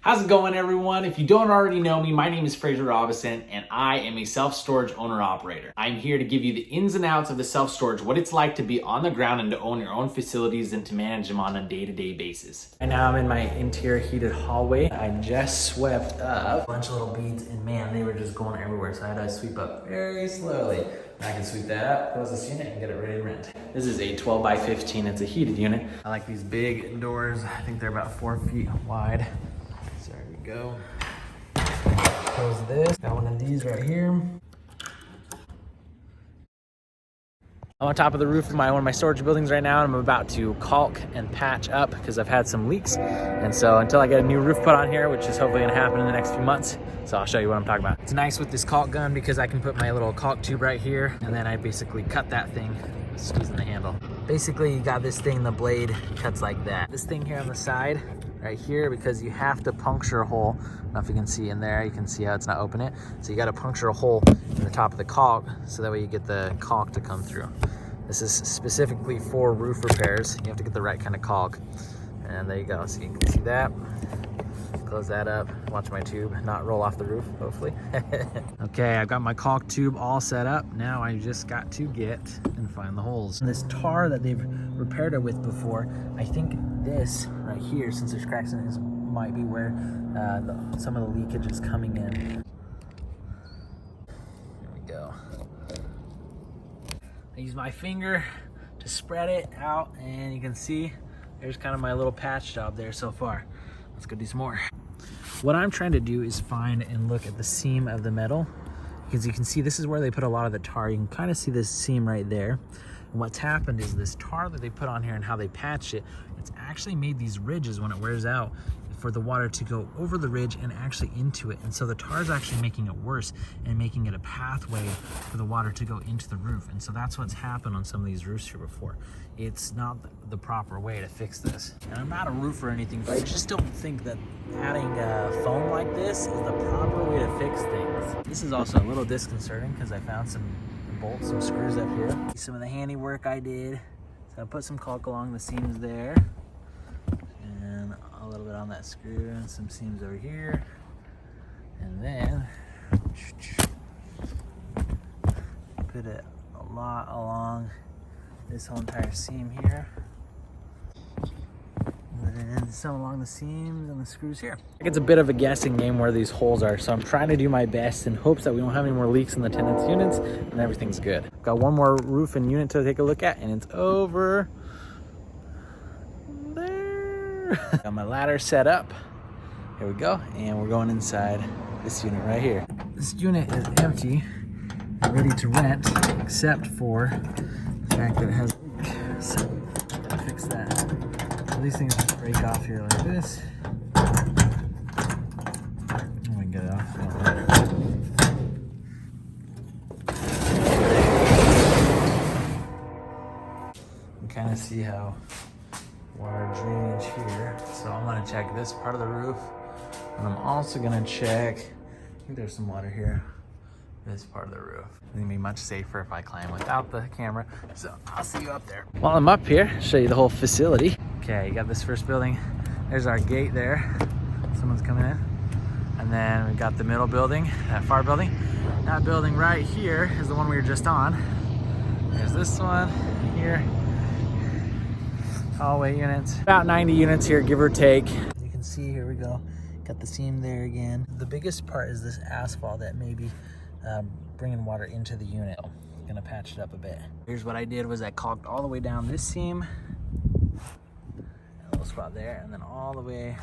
How's it going, everyone? If you don't already know me, my name is Fraser Robinson, and I am a self-storage owner-operator. I'm here to give you the ins and outs of the self-storage, what it's like to be on the ground and to own your own facilities and to manage them on a day-to-day basis. Right now I'm in my interior heated hallway. I just swept up a bunch of little beads, and man, they were just going everywhere, so I had to sweep up very slowly. I can sweep that up, close this unit, and get it ready to rent. This is a 12 by 15, it's a heated unit. I like these big doors. I think they're about 4 feet wide. So there we go. Close this. Got one of these right here. I'm on top of the roof of one of my storage buildings right now, and I'm about to caulk and patch up because I've had some leaks. And so until I get a new roof put on here, which is hopefully gonna happen in the next few months, so I'll show you what I'm talking about. It's nice with this caulk gun because I can put my little caulk tube right here, and then I basically cut that thing, squeezing the handle. Basically, you got this thing, the blade cuts like that. This thing here on the side, right here, because you have to puncture a hole. I don't know if you can see in there, you can see how it's not open it. So you gotta puncture a hole in the top of the caulk so that way you get the caulk to come through. This is specifically for roof repairs. You have to get the right kind of caulk. And there you go, so you can see that. Close that up, watch my tube not roll off the roof, hopefully. Okay, I've got my caulk tube all set up. Now I just got to get and find the holes. This tar that they've repaired it with before, I think this right here, since there's cracks in it, might be where some of the leakage is coming in. There we go. I use my finger to spread it out, and you can see there's kind of my little patch job there so far. Let's go do some more. What I'm trying to do is find and look at the seam of the metal, because you can see this is where they put a lot of the tar. You can kind of see this seam right there. And what's happened is this tar that they put on here and how they patched it, it's actually made these ridges when it wears out for the water to go over the ridge and actually into it. And so the tar is actually making it worse and making it a pathway for the water to go into the roof. And so that's what's happened on some of these roofs here before. It's not the proper way to fix this. And I'm not a roofer or anything, but I just don't think that adding foam like this is the proper way to fix things. This is also a little disconcerting because I found some bolts, some screws up here. Some of the handiwork I did. So I put some caulk along the seams there. And a little bit on that screw and some seams over here. And then put it a lot along this whole entire seam here. And then some along the seams and the screws here. It's a bit of a guessing game where these holes are, so I'm trying to do my best in hopes that we don't have any more leaks in the tenants' units and everything's good. Got one more roof and unit to take a look at, and it's over there. Got my ladder set up. Here we go, and we're going inside this unit right here. This unit is empty and ready to rent, except for the fact that it has a leak. So I'll fix that. So these things just break off here like this. We can get it off. You can kind of see how water drainage here. So I'm gonna check this part of the roof, and I'm also gonna check, I think there's some water here, this part of the roof. It's gonna be much safer if I climb without the camera, so I'll see you up there. While I'm up here, show you the whole facility. Okay, you got this first building. There's our gate there. Someone's coming in. And then we got the middle building, that far building. That building right here is the one we were just on. There's this one here. Hallway units. About 90 units here, give or take. You can see, here we go. Got the seam there again. The biggest part is this asphalt that may be bringing water into the unit. Gonna patch it up a bit. Here's what I did was I caulked all the way down this seam. A little spot there, and then all the way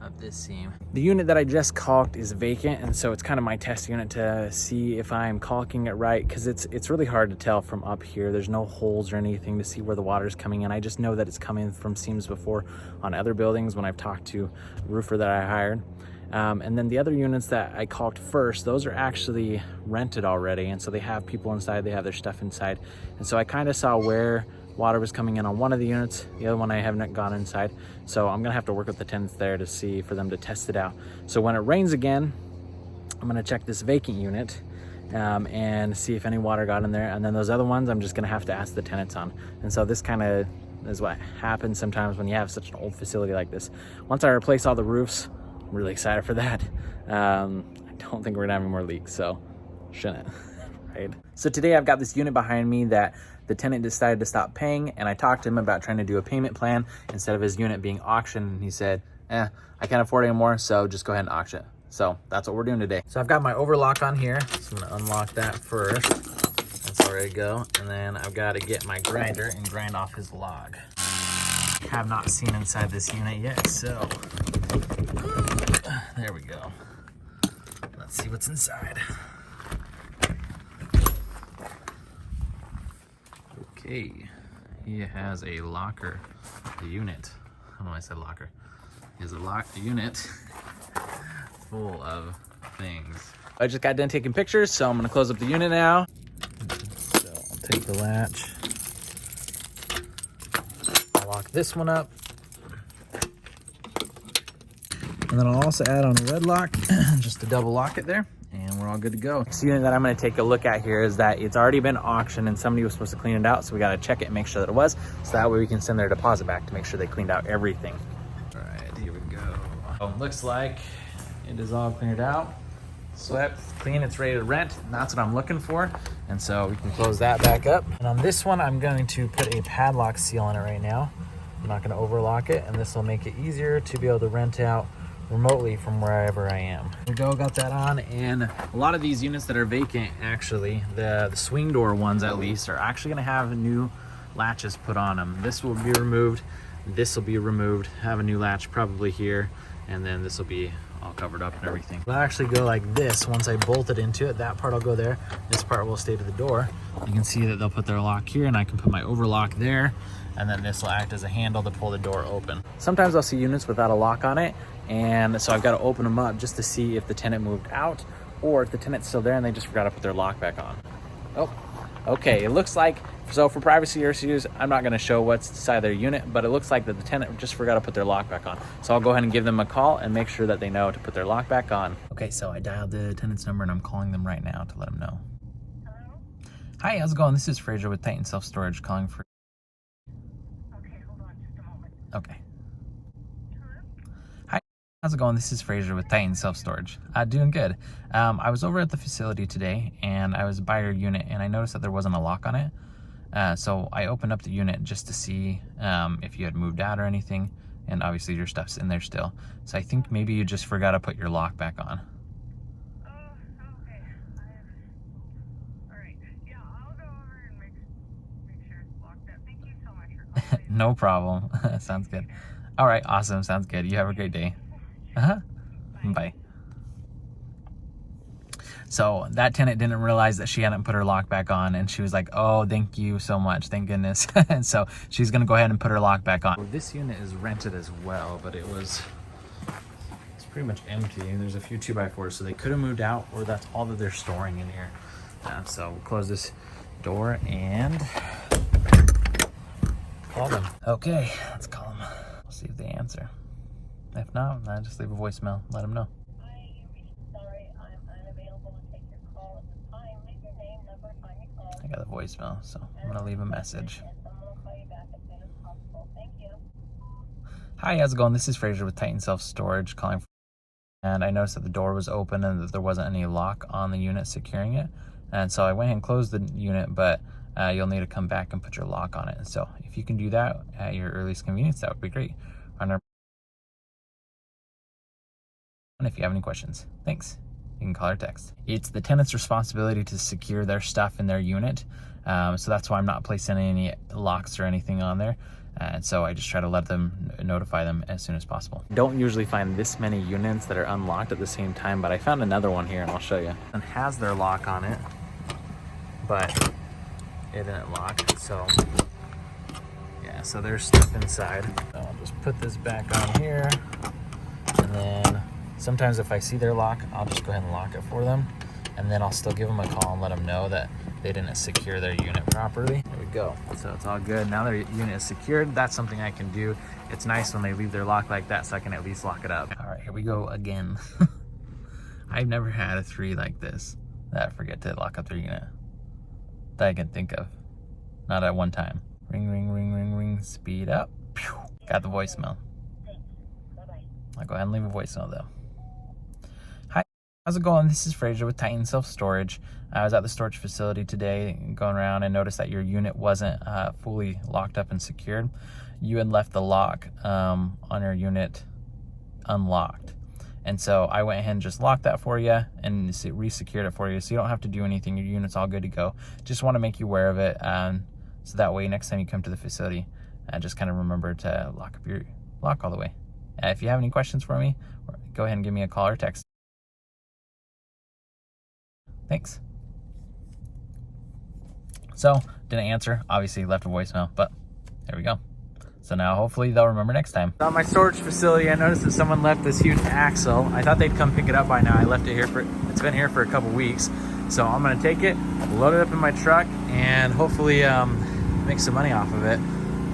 up this seam. The unit that I just caulked is vacant, and so it's kind of my test unit to see if I'm caulking it right, because it's really hard to tell from up here. There's no holes or anything to see where the water's coming in. I just know that it's coming from seams before on other buildings when I've talked to a roofer that I hired. And then the other units that I caulked first, those are actually rented already, and so they have people inside, they have their stuff inside. And so I kind of saw where water was coming in on one of the units, the other one I haven't gone inside. So I'm gonna have to work with the tenants there to see, for them to test it out. So when it rains again, I'm gonna check this vacant unit and see if any water got in there. And then those other ones, I'm just gonna have to ask the tenants on. And so this kind of is what happens sometimes when you have such an old facility like this. Once I replace all the roofs, I'm really excited for that. I don't think we're gonna have any more leaks, so shouldn't, right? So today I've got this unit behind me that the tenant decided to stop paying, and I talked to him about trying to do a payment plan instead of his unit being auctioned, and he said, I can't afford it anymore, so just go ahead and auction it. So that's what we're doing today. So I've got my overlock on here, so I'm gonna unlock that first. That's all ready to go. And then I've got to get my grinder and grind off his log. Have not seen inside this unit yet, so there we go. Let's see what's inside. Okay, he has a locker, a unit. I don't know why I said locker. He has a unit full of things. I just got done taking pictures, so I'm gonna close up the unit now. So I'll take the latch. I'll lock this one up. And then I'll also add on a red lock, just to double lock it there, and we're all good to go. Next unit that I'm gonna take a look at here is that it's already been auctioned and somebody was supposed to clean it out, so we gotta check it and make sure that it was, so that way we can send their deposit back to make sure they cleaned out everything. All right, here we go. Oh, looks like it is all cleared out, swept, clean, it's ready to rent, and that's what I'm looking for. And so we can close that back up. And on this one, I'm going to put a padlock seal on it right now. I'm not gonna overlock it, and this will make it easier to be able to rent out remotely from wherever I am. There we go, got that on. And a lot of these units that are vacant, actually, the swing door ones at least, are actually gonna have new latches put on them. This will be removed, this will be removed, have a new latch probably here, and then this will be all covered up and everything. It'll actually go like this. Once I bolt it into it, that part will go there. This part will stay to the door. You can see that they'll put their lock here, and I can put my overlock there, and then this will act as a handle to pull the door open. Sometimes I'll see units without a lock on it, and so I've got to open them up just to see if the tenant moved out or if the tenant's still there and they just forgot to put their lock back on. Oh, okay, it looks like, so for privacy issues, I'm not gonna show what's inside their unit, but it looks like that the tenant just forgot to put their lock back on. So I'll go ahead and give them a call and make sure that they know to put their lock back on. Okay, so I dialed the tenant's number and I'm calling them right now to let them know. Hello? Hi, how's it going? This is Fraser with Titan Self Storage calling for... Okay, hold on just a moment. Okay. Hello? Hi, how's it going? This is Fraser with Titan Self Storage. Doing good. I was over at the facility today and I was by your unit and I noticed that there wasn't a lock on it. So I opened up the unit just to see if you had moved out or anything, and obviously your stuff's in there still. So I think maybe you just forgot to put your lock back on. Oh, okay. Alright. Yeah, I'll go over and make sure it's locked up. Thank you so much for calling. No problem. Sounds good. All right, awesome. Sounds good. You have a great day. Bye. So that tenant didn't realize that she hadn't put her lock back on, and she was like, oh, thank you so much, thank goodness. And so she's gonna go ahead and put her lock back on. Well, this unit is rented as well, but it's pretty much empty. There's a few 2x4s, so they could have moved out, or that's all that they're storing in here. So we'll close this door and call them. Okay, let's call them. We'll see if they answer. If not, I'll just leave a voicemail, let them know. I got a voicemail, so I'm gonna leave a message. Hi, how's it going? This is Fraser with Titan Self Storage calling for, and I noticed that the door was open and that there wasn't any lock on the unit securing it. And so I went ahead and closed the unit, but you'll need to come back and put your lock on it. So if you can do that at your earliest convenience, that would be great. And if you have any questions, thanks. You can call or text. It's the tenant's responsibility to secure their stuff in their unit. So that's why I'm not placing any locks or anything on there. And so I just try to let them notify them as soon as possible. Don't usually find this many units that are unlocked at the same time, but I found another one here and I'll show you. It has their lock on it, but it didn't lock. So yeah, so there's stuff inside. So I'll just put this back on here, and then sometimes if I see their lock, I'll just go ahead and lock it for them. And then I'll still give them a call and let them know that they didn't secure their unit properly. There we go. So it's all good. Now their unit is secured. That's something I can do. It's nice when they leave their lock like that, so I can at least lock it up. All right, here we go again. I've never had a 3 like this that forget to lock up their unit that I can think of. Not at one time. Ring, ring, ring, ring, ring. Speed up. Pew. Got the voicemail. I'll go ahead and leave a voicemail though. Hi, how's it going? This is Fraser with Titan Self Storage. I was at the storage facility today going around and noticed that your unit wasn't fully locked up and secured. You had left the lock on your unit unlocked. And so I went ahead and just locked that for you and re-secured it for you. So you don't have to do anything. Your unit's all good to go. Just want to make you aware of it. So that way next time you come to the facility, just kind of remember to lock up your lock all the way. If you have any questions for me, go ahead and give me a call or text. Thanks. So, didn't answer. Obviously left a voicemail, but there we go. So now hopefully they'll remember next time. At my storage facility, I noticed that someone left this huge axle. I thought they'd come pick it up by now. I left it here it's been here for a couple weeks. So I'm gonna take it, load it up in my truck, and hopefully make some money off of it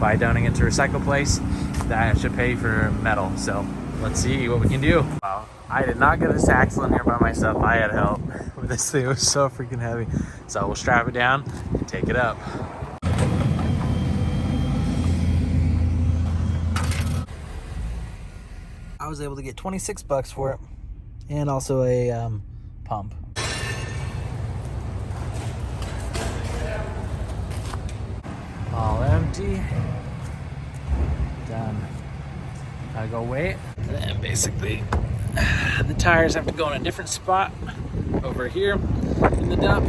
by donating it to a recycle place that should pay for metal. So let's see what we can do. Wow, I did not get this axle in here by myself. I had help. This thing was so freaking heavy. So we'll strap it down and take it up. I was able to get 26 bucks for it and also a pump. All empty. Done. Gotta go wait. And basically the tires have to go in a different spot over here in the dump.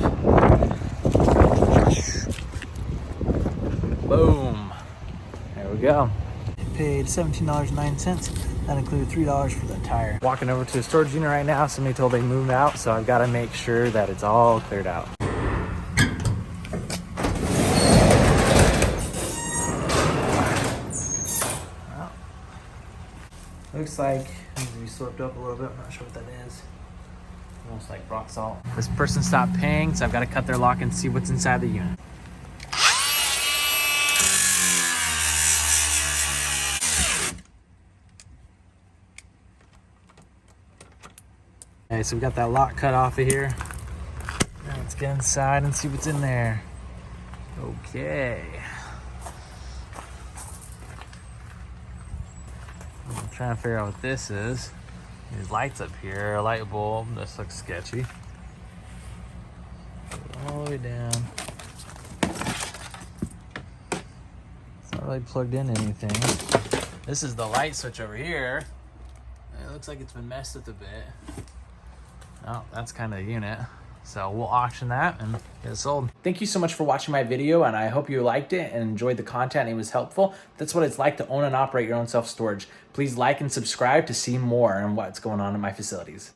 Boom. There we go. Paid $17.09. That included $3 for the tire. Walking over to the storage unit right now. Somebody told they moved out, so I've got to make sure that it's all cleared out. Well, looks like it needs to be swept up a little bit. I'm not sure what that is. Almost like rock salt. This person stopped paying, so I've got to cut their lock and see what's inside the unit. Okay, so we got that lock cut off of here. Now let's get inside and see what's in there. Okay. I'm trying to figure out what this is. These lights up here, a light bulb. This looks sketchy. All the way down. It's not really plugged into anything. This is the light switch over here. It looks like it's been messed with a bit. Oh, that's kind of the unit. So we'll auction that and get it sold. Thank you so much for watching my video, and I hope you liked it and enjoyed the content and it was helpful. That's what it's like to own and operate your own self-storage. Please like and subscribe to see more on what's going on in my facilities.